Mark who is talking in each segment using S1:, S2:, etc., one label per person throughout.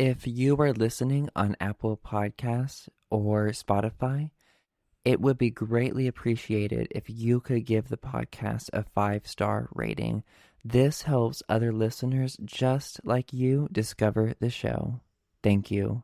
S1: If you are listening on Apple Podcasts or Spotify, it would be greatly appreciated if you could give the podcast a 5-star rating. This helps other listeners just like you discover the show. Thank you.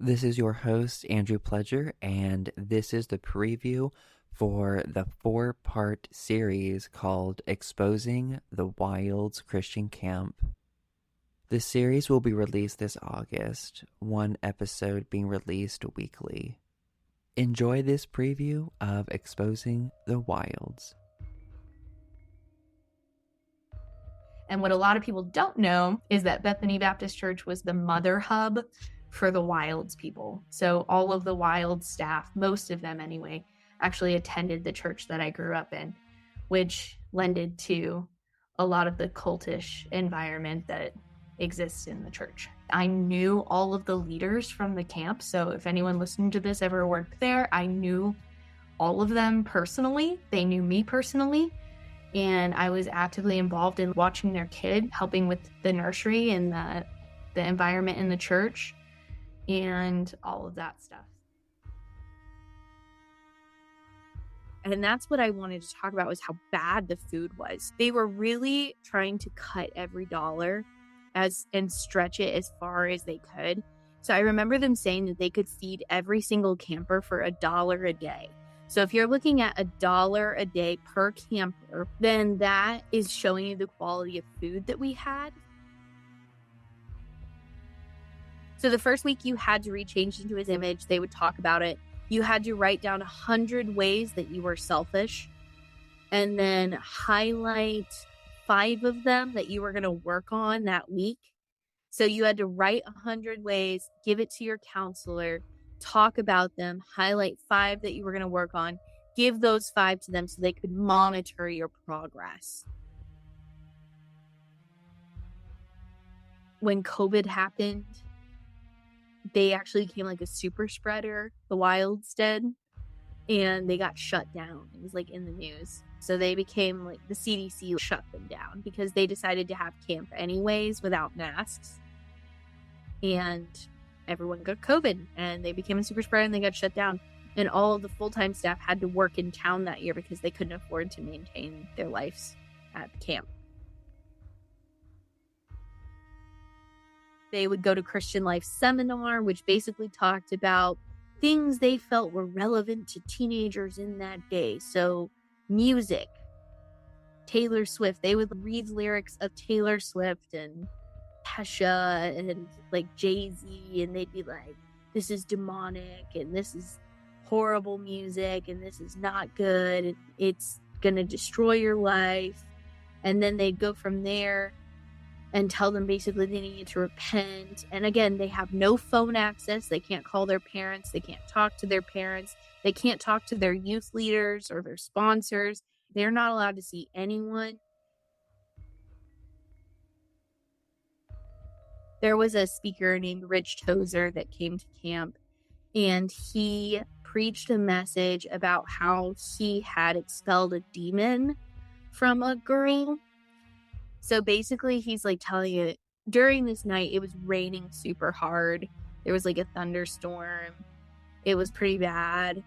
S1: This is your host, Andrew Pledger, and this is the preview for the 4-part series called Exposing the Wilds Christian Camp. The series will be released this August, one episode being released weekly. Enjoy this preview of Exposing the Wilds.
S2: And what a lot of people don't know is that Bethany Baptist Church was the mother hub for the Wilds people. So all of the Wilds staff, most of them anyway, actually attended the church that I grew up in, which lended to a lot of the cultish environment that exists in the church. I knew all of the leaders from the camp. So if anyone listening to this ever worked there, I knew all of them personally. They knew me personally. And I was actively involved in watching their kid, helping with the nursery and the environment in the church and all of that stuff.
S3: And that's what I wanted to talk about, was how bad the food was. They were really trying to cut every dollar and stretch it as far as they could. So I remember them saying that they could feed every single camper for $1 a day. So if you're looking at $1 a day per camper, then that is showing you the quality of food that we had. So the first week you had to rechange into his image. They would talk about it. You had to write down 100 ways that you were selfish and then highlight 5 of them that you were going to work on that week. So you had to write 100 ways, give it to your counselor, talk about them, highlight 5 that you were going to work on, give those 5 to them so they could monitor your progress. When COVID happened, they actually became like a super spreader, the Wilds did, and they got shut down. It was like in the news. So they became like, the CDC shut them down because they decided to have camp anyways without masks. And everyone got COVID and they became a super spreader and they got shut down. And all of the full-time staff had to work in town that year because they couldn't afford to maintain their lives at camp. They would go to Christian Life Seminar, which basically talked about things they felt were relevant to teenagers in that day. So music, Taylor Swift. They would read lyrics of Taylor Swift and Kesha and like Jay-Z, and they'd be like, this is demonic and this is horrible music and this is not good and it's gonna destroy your life. And then they'd go from there and tell them basically they need to repent. And again, they have no phone access. They can't call their parents. They can't talk to their parents. They can't talk to their youth leaders or their sponsors. They're not allowed to see anyone. There was a speaker named Rich Tozer that came to camp, and he preached a message about how he had expelled a demon from a girl. So basically, he's like telling you, during this night, it was raining super hard. There was like a thunderstorm. It was pretty bad.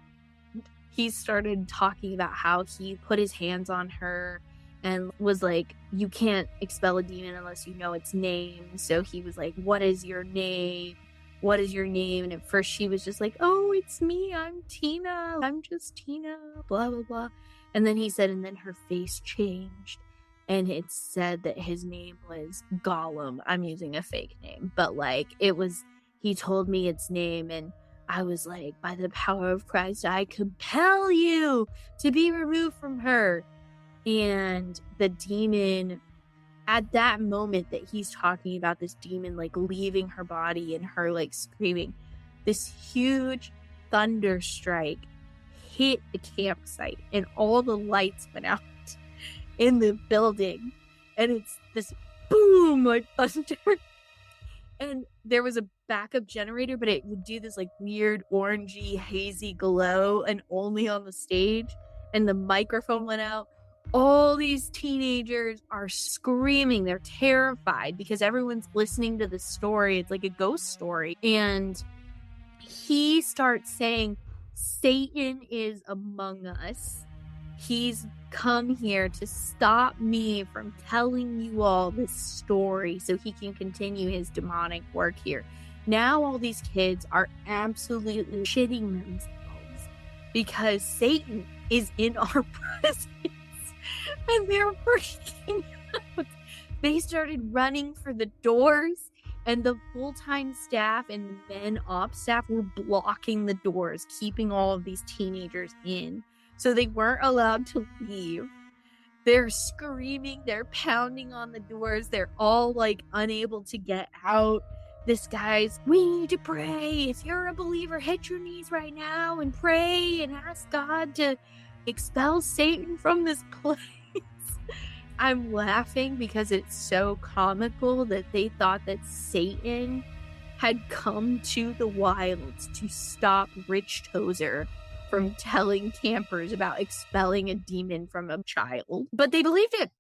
S3: He started talking about how he put his hands on her and was like, you can't expel a demon unless you know its name. So he was like, what is your name? What is your name? And at first she was just like, oh, it's me. I'm Tina. I'm just Tina. Blah, blah, blah. And then he said, and then her face changed. And it said that his name was Gollum. I'm using a fake name. But like, it was, he told me its name. And I was like, by the power of Christ, I compel you to be removed from her. And the demon, at that moment that he's talking about this demon like leaving her body and her like screaming, this huge thunder strike hit the campsite and all the lights went out in the building. And it's this boom like thunder. And there was a backup generator, but it would do this like weird orangey hazy glow and only on the stage, and the microphone went out. All these teenagers are screaming. They're terrified because everyone's listening to the story. It's like a ghost story. And he starts saying, Satan is among us. He's come here to stop me from telling you all this story so he can continue his demonic work here. Now all these kids are absolutely shitting themselves because Satan is in our presence. And they're freaking out. They started running for the doors, and the full-time staff and men op staff were blocking the doors, keeping all of these teenagers in. So they weren't allowed to leave. They're screaming, they're pounding on the doors, they're all like unable to get out. This guy's, we need to pray. If you're a believer, hit your knees right now and pray and ask God to expel Satan from this place. I'm laughing because it's so comical that they thought that Satan had come to the wilds to stop Rich Tozer from telling campers about expelling a demon from a child. But they believed it.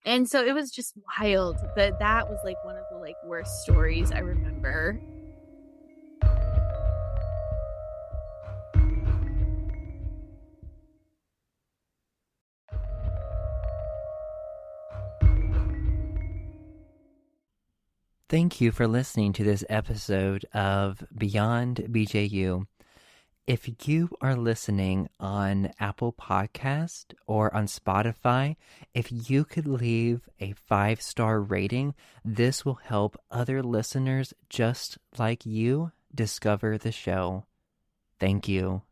S3: And so it was just wild. But that was like one of the like worst stories I remember.
S1: Thank you for listening to this episode of Beyond BJU. If you are listening on Apple Podcast or on Spotify, if you could leave a 5-star rating, this will help other listeners just like you discover the show. Thank you.